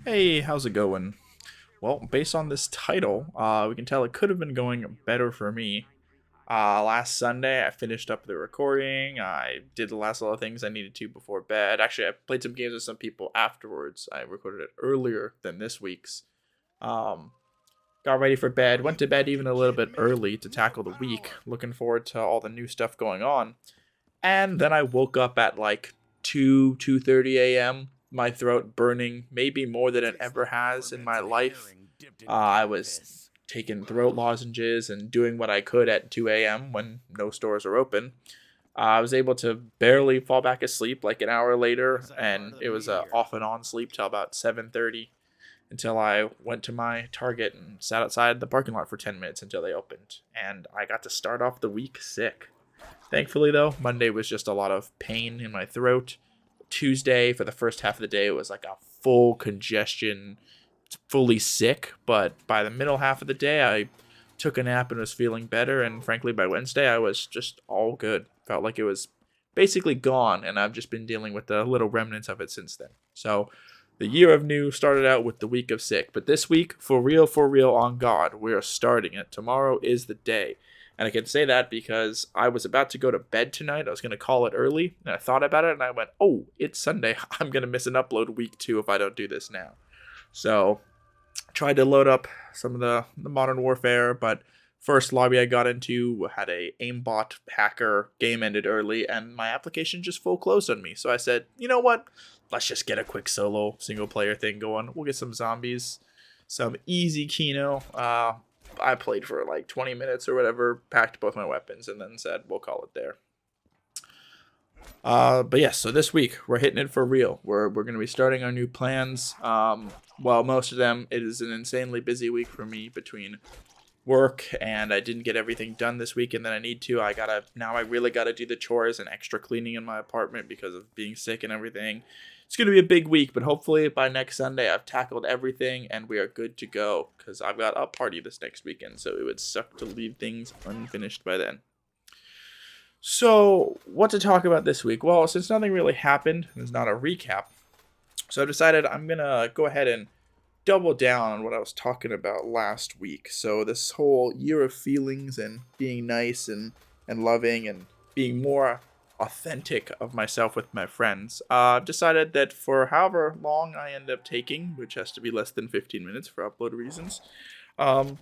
Hey, how's it going? Well, based on this title, we can tell it could have been going better for me. Last Sunday, I finished up the recording. I did the last little things I needed to before bed. Actually, I played some games with some people afterwards. I recorded it earlier than this week's. Um, got ready for bed. Went to bed even a little bit early to tackle the week. Looking forward to all the new stuff going on. And then I woke up at like 2:30 a.m. My throat burning, maybe more than it ever has in my life. I was taking throat lozenges and doing what I could at 2 a.m. when no stores are open. I was able to barely fall back asleep like an hour later, and it was a off and on sleep till about 7:30 until I went to my Target and sat outside the parking lot for 10 minutes until they opened. And I got to start off the week sick. Thankfully, though, Monday was just a lot of pain in my throat. Tuesday, for the first half of the day, it was like a full congestion, fully sick. But by the middle half of the day, I took a nap and was feeling better. And frankly, by Wednesday, I was just all good. Felt like it was basically gone, and I've just been dealing with the little remnants of it since then. So the year of new started out with the week of sick. But this week, for real, on God, we are starting it. Tomorrow is the day. And I can say that because I was about to go to bed tonight. I was going to call it early. And I thought about it and I went, oh, it's Sunday. I'm going to miss an upload week 2 if I don't do this now. So tried to load up some of the Modern Warfare. But first lobby I got into had a aimbot hacker. Game ended early and my application just full closed on me. So I said, you know what? Let's just get a quick solo single player thing going. We'll get some zombies. Some easy Kino. I played for like 20 minutes or whatever, packed both my weapons, and then said, we'll call it there. But yes, so this week we're hitting it for real. We're going to be starting our new plans. Well, most of them, it is an insanely busy week for me between work and I didn't get everything done this week and then I need to. I really gotta do the chores and extra cleaning in my apartment because of being sick and everything. It's gonna be a big week, but hopefully by next Sunday I've tackled everything and we are good to go because I've got a party this next weekend, so it would suck to leave things unfinished by then. So what to talk about this week? Well, since nothing really happened, there's not a recap. So I decided I'm gonna go ahead and double down on what I was talking about last week. So this whole year of feelings and being nice and loving and being more authentic of myself with my friends. I've decided that for however long I end up taking, which has to be less than 15 minutes for upload reasons, um,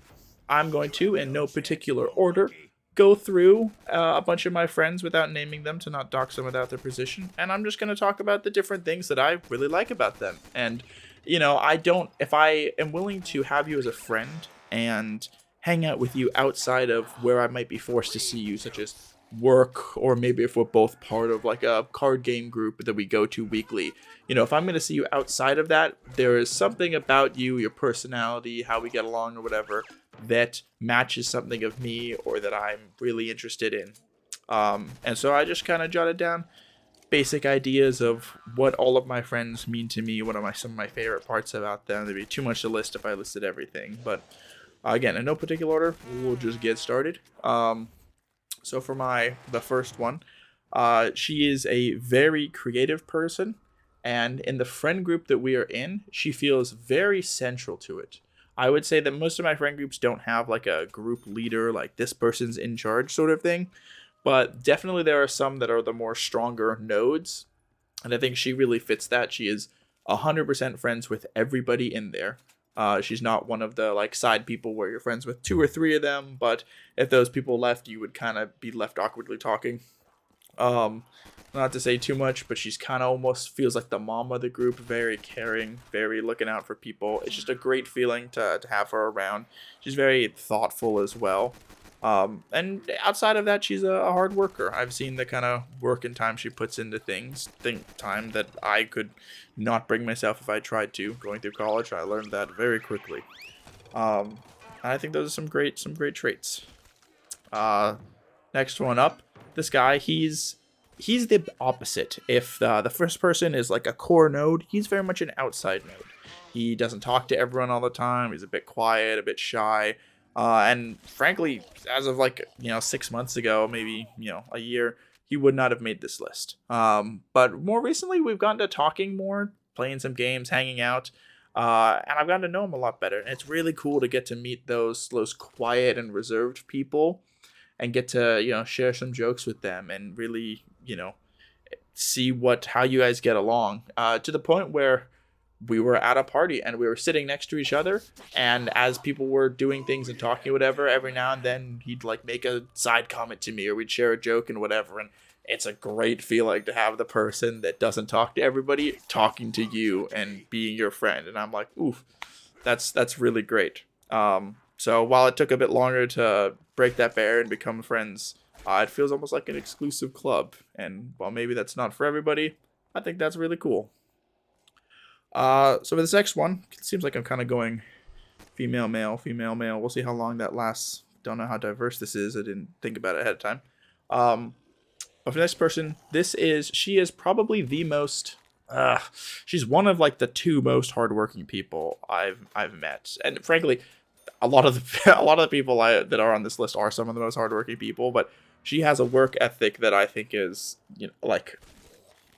I'm going to, in no particular order, go through a bunch of my friends without naming them to not dox them without their position, and I'm just going to talk about the different things that I really like about them. And if I am willing to have you as a friend and hang out with you outside of where I might be forced to see you, such as work, or maybe if we're both part of like a card game group that we go to weekly, if I'm going to see you outside of that, there is something about you, your personality, how we get along or whatever, that matches something of me or that I'm really interested in. And so I just kind of jotted down basic ideas of what all of my friends mean to me, some of my favorite parts about them. There'd be too much to list if I listed everything, but again, in no particular order, we'll just get started. So for the first one, she is a very creative person, and in the friend group that we are in, she feels very central to it. I would say that most of my friend groups don't have like a group leader, like this person's in charge sort of thing. But definitely there are some that are the more stronger nodes. And I think she really fits that. She is 100% friends with everybody in there. She's not one of the like side people where you're friends with 2 or 3 of them. But if those people left, you would kind of be left awkwardly talking. Not to say too much, but she's kind of almost feels like the mom of the group. Very caring, very looking out for people. It's just a great feeling to have her around. She's very thoughtful as well. And outside of that, she's a hard worker. I've seen the kind of work and time she puts into things. Time that I could not bring myself if I tried to. Going through college, I learned that very quickly. And I think those are some great traits. Next one up, this guy, he's the opposite. If the first person is like a core node, he's very much an outside node. He doesn't talk to everyone all the time. He's a bit quiet, a bit shy. And frankly, as of 6 months ago, maybe, a year, he would not have made this list. But more recently, we've gotten to talking more, playing some games, hanging out. And I've gotten to know him a lot better. And it's really cool to get to meet those quiet and reserved people and get to, share some jokes with them and really, see how you guys get along, to the point where we were at a party and we were sitting next to each other, and as people were doing things and talking whatever, every now and then he'd like make a side comment to me, or we'd share a joke and whatever. And it's a great feeling to have the person that doesn't talk to everybody talking to you and being your friend. And I'm like, oof, that's really great. So while it took a bit longer to break that barrier and become friends, it feels almost like an exclusive club. And while maybe that's not for everybody, I think that's really cool. So for this next one, it seems like I'm kind of going female, male, female, male. We'll see how long that lasts. Don't know how diverse this is. I didn't think about it ahead of time. But for the next person, she is probably the most, she's one of like the two most hardworking people I've met. And frankly, a lot of the people that are on this list are some of the most hardworking people, but she has a work ethic that I think is, like,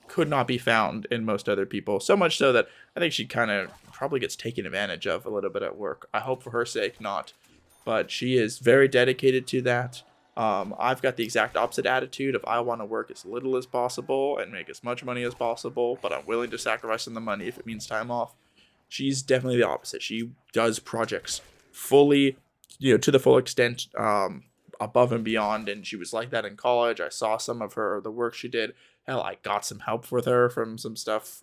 could not be found in most other people. So much so that I think she kind of probably gets taken advantage of a little bit at work. I hope for her sake not, but she is very dedicated to that. I've got the exact opposite attitude of I want to work as little as possible and make as much money as possible, but I'm willing to sacrifice some of the money if it means time off. She's definitely the opposite. She does projects fully, to the full extent, above and beyond, and she was like that in college. I saw some of the work she did. Hell, I got some help with her from some stuff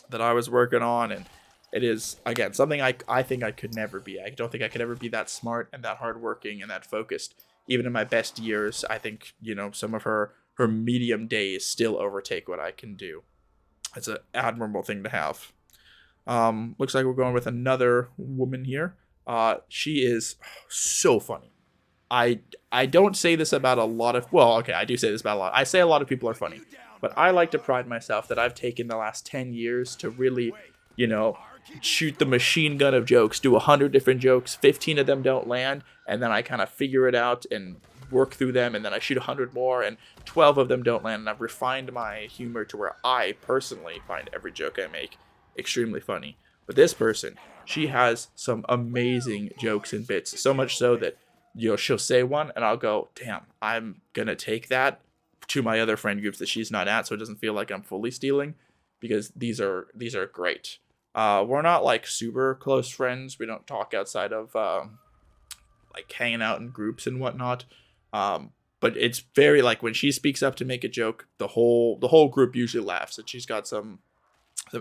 that I was working on, and it is, again, something I think I could never be. I don't think I could ever be that smart and that hardworking and that focused. Even in my best years, I think, some of her medium days still overtake what I can do. It's an admirable thing to have. Looks like we're going with another woman here. She is so funny. I don't say this about a lot of, well, okay, I do say this about a lot. I say a lot of people are funny, but I like to pride myself that I've taken the last 10 years to really, shoot the machine gun of jokes, do 100 different jokes, 15 of them don't land, and then I kind of figure it out and work through them, and then I shoot 100 more, and 12 of them don't land, and I've refined my humor to where I personally find every joke I make extremely funny. But this person, she has some amazing jokes and bits, so much so that she'll say one and I'll go, damn, I'm gonna take that to my other friend groups that she's not at, so it doesn't feel like I'm fully stealing, because these are great. We're not like super close friends. We don't talk outside of like hanging out in groups and whatnot. But it's very like when she speaks up to make a joke, the whole group usually laughs. And she's got some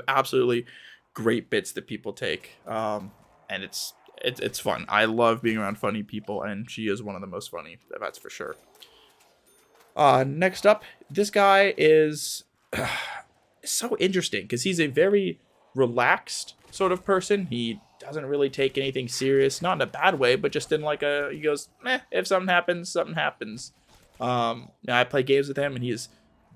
absolutely great bits that people take. And it's fun. I love being around funny people, and she is one of the most funny. That's for sure. Next up, this guy is so interesting because he's a very relaxed sort of person. He doesn't really take anything serious, not in a bad way, but just in like he goes, if something happens, something happens. I play games with him, and he's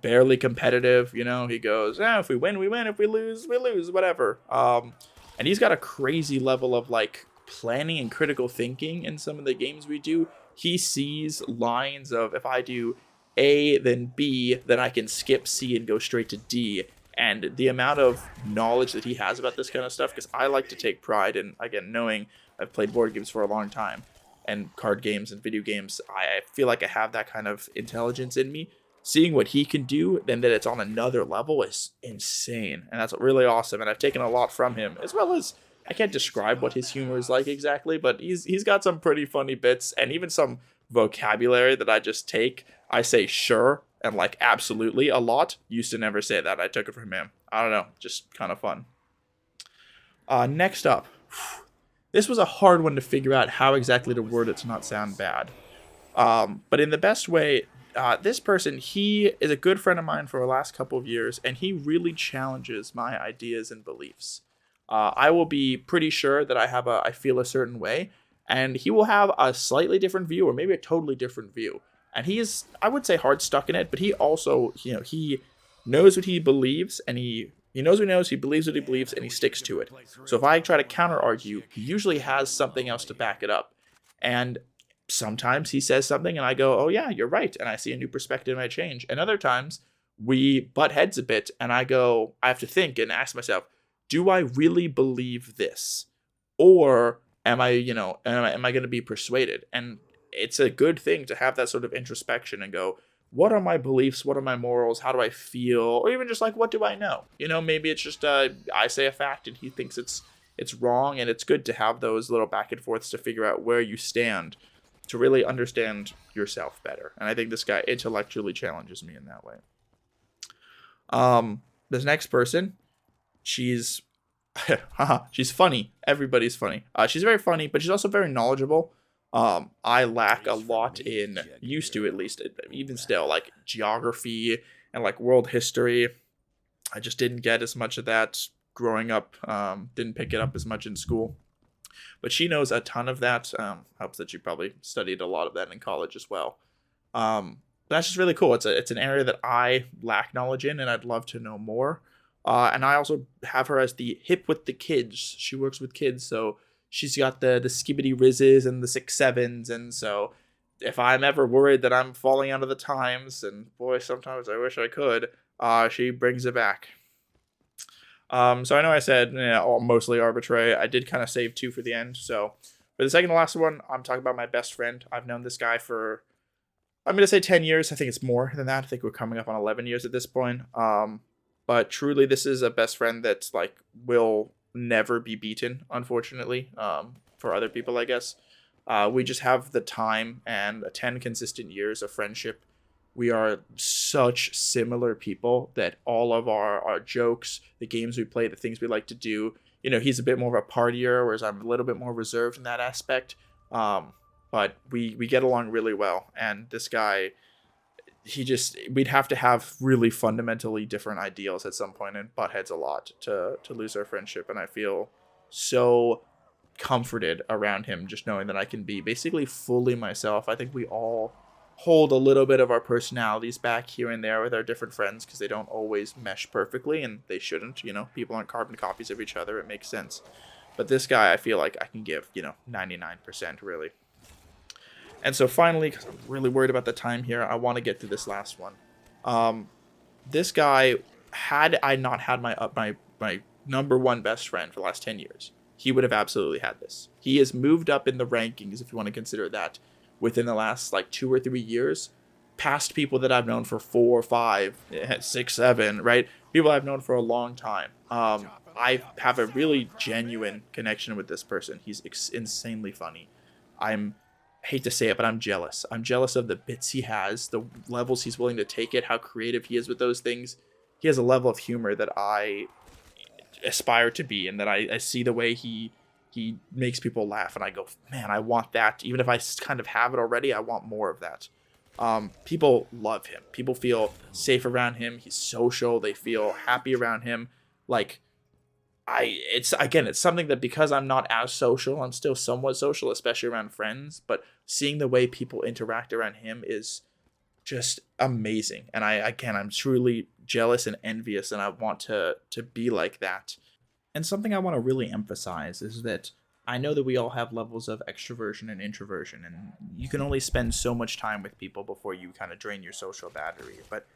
barely competitive. He goes, if we win, we win. If we lose, we lose, whatever. And he's got a crazy level of like planning and critical thinking in some of the games we do. He sees lines of, if I do A, then B, then I can skip C and go straight to D. And the amount of knowledge that he has about this kind of stuff, because I like to take pride in, again, knowing I've played board games for a long time and card games and video games. I feel like I have that kind of intelligence in me. Seeing what he can do, then that it's on another level, is insane. And that's really awesome. And I've taken a lot from him, as well as, I can't describe what his humor is like exactly, but he's got some pretty funny bits, and even some vocabulary that I just take. I say sure and like absolutely a lot. Used to never say that. I took it from him. I don't know, just kind of fun. Next up, this was a hard one to figure out how exactly to word it to not sound bad. But in the best way, this person, he is a good friend of mine for the last couple of years, and he really challenges my ideas and beliefs. I will be pretty sure that I feel a certain way, and he will have a slightly different view, or maybe a totally different view. And he is, I would say, hard stuck in it, but he also, he knows what he believes, and he knows what he knows, he believes what he believes, and he sticks to it. So if I try to counter argue, he usually has something else to back it up. And sometimes he says something and I go, oh yeah, you're right, and I see a new perspective and I change. And other times we butt heads a bit, and I have to think and ask myself, do I really believe this? Or am I, am I going to be persuaded? And it's a good thing to have that sort of introspection and go, what are my beliefs? What are my morals? How do I feel? Or even just like, what do I know? Maybe it's just I say a fact and he thinks it's wrong. And it's good to have those little back and forths to figure out where you stand to really understand yourself better. And I think this guy intellectually challenges me in that way. This next person, she's she's funny. Everybody's funny. She's very funny, but she's also very knowledgeable. I lack a lot in, used to at least, even still, like geography and like world history. I just didn't get as much of that growing up. Didn't pick it up as much in school. But she knows a ton of that. Helps that she probably studied a lot of that in college as well. But that's just really cool. It's an area that I lack knowledge in, and I'd love to know more. And I also have her as the hip with the kids. She works with kids, so she's got the skibbity rizzes and the 6-7s, and so if I'm ever worried that I'm falling out of the times, and boy, sometimes I wish I could, she brings it back. So I know I said mostly arbitrary. I did kind of save 2 for the end. So for the second to last one, I'm talking about my best friend. I've known this guy for, I'm going to say 10 years. I think it's more than that. I think we're coming up on 11 years at this point. But truly, this is a best friend that's like will never be beaten, unfortunately, for other people, I guess. We just have the time and 10 consistent years of friendship. We are such similar people that all of our jokes, the games we play, the things we like to do, he's a bit more of a partier, whereas I'm a little bit more reserved in that aspect. But we get along really well. And this guy, we'd have to have really fundamentally different ideals at some point and butt heads a lot to lose our friendship. And I feel so comforted around him, just knowing that I can be basically fully myself. I think we all hold a little bit of our personalities back here and there with our different friends because they don't always mesh perfectly, and they shouldn't. People aren't carbon copies of each other. It makes sense. But this guy, I feel like I can give 99% really. And so finally, because I'm really worried about the time here, I want to get to this last one. This guy, had I not had my number one best friend for the last 10 years, he would have absolutely had this. He has moved up in the rankings, if you want to consider that, within the last 2 or 3 years, past people that I've known for 4, 5, 6, 7, right? People I've known for a long time. I have a really genuine connection with this person. He's insanely funny. Hate to say it, but I'm jealous. I'm jealous of the bits he has, the levels he's willing to take it, how creative he is with those things. He has a level of humor that I aspire to be, and that I see the way he makes people laugh, and I go, man, I want that. Even if I kind of have it already, I want more of that. People love him. People feel safe around him. He's social. They feel happy around him. It's something that, because I'm not as social, I'm still somewhat social, especially around friends, but seeing the way people interact around him is just amazing. And I'm truly jealous and envious, and I want to be like that. And something I want to really emphasize is that I know that we all have levels of extroversion and introversion, and you can only spend so much time with people before you kind of drain your social battery. But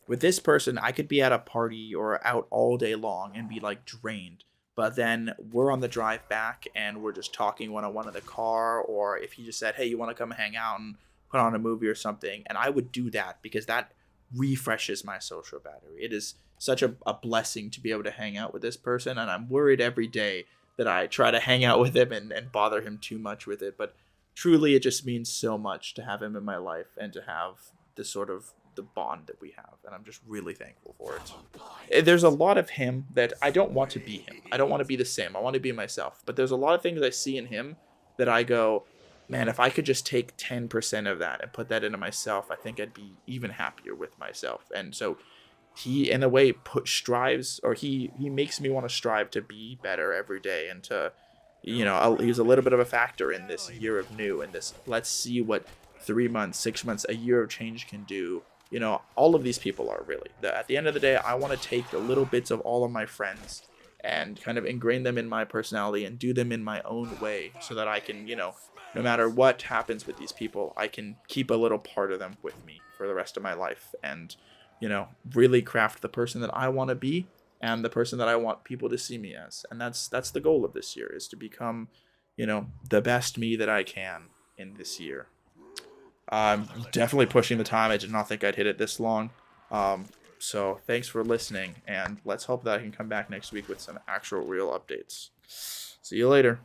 with this person, I could be at a party or out all day long and be drained. But then we're on the drive back and we're just talking one-on-one in the car, or if he just said, hey, you want to come hang out and put on a movie or something, and I would do that because that refreshes my social battery. It is such a blessing to be able to hang out with this person, and I'm worried every day that I try to hang out with him and bother him too much with it. But truly, it just means so much to have him in my life and to have this sort of the bond that we have, and I'm just really thankful for it. There's a lot of him that I don't want to be him. I don't want to be the same. I want to be myself. But there's a lot of things I see in him that I go, man, if I could just take 10% of that and put that into myself, I think I'd be even happier with myself. And so he, in a way, he makes me want to strive to be better every day, and to, he's a little bit of a factor in this year of new, and this, let's see what 3 months, 6 months, a year of change can do. All of these people are really, at the end of the day, I want to take the little bits of all of my friends and kind of ingrain them in my personality and do them in my own way, so that I can, no matter what happens with these people, I can keep a little part of them with me for the rest of my life, and, really craft the person that I want to be and the person that I want people to see me as. And that's the goal of this year, is to become, the best me that I can in this year. I'm definitely pushing the time. I did not think I'd hit it this long. So thanks for listening, and let's hope that I can come back next week with some actual real updates. See you later.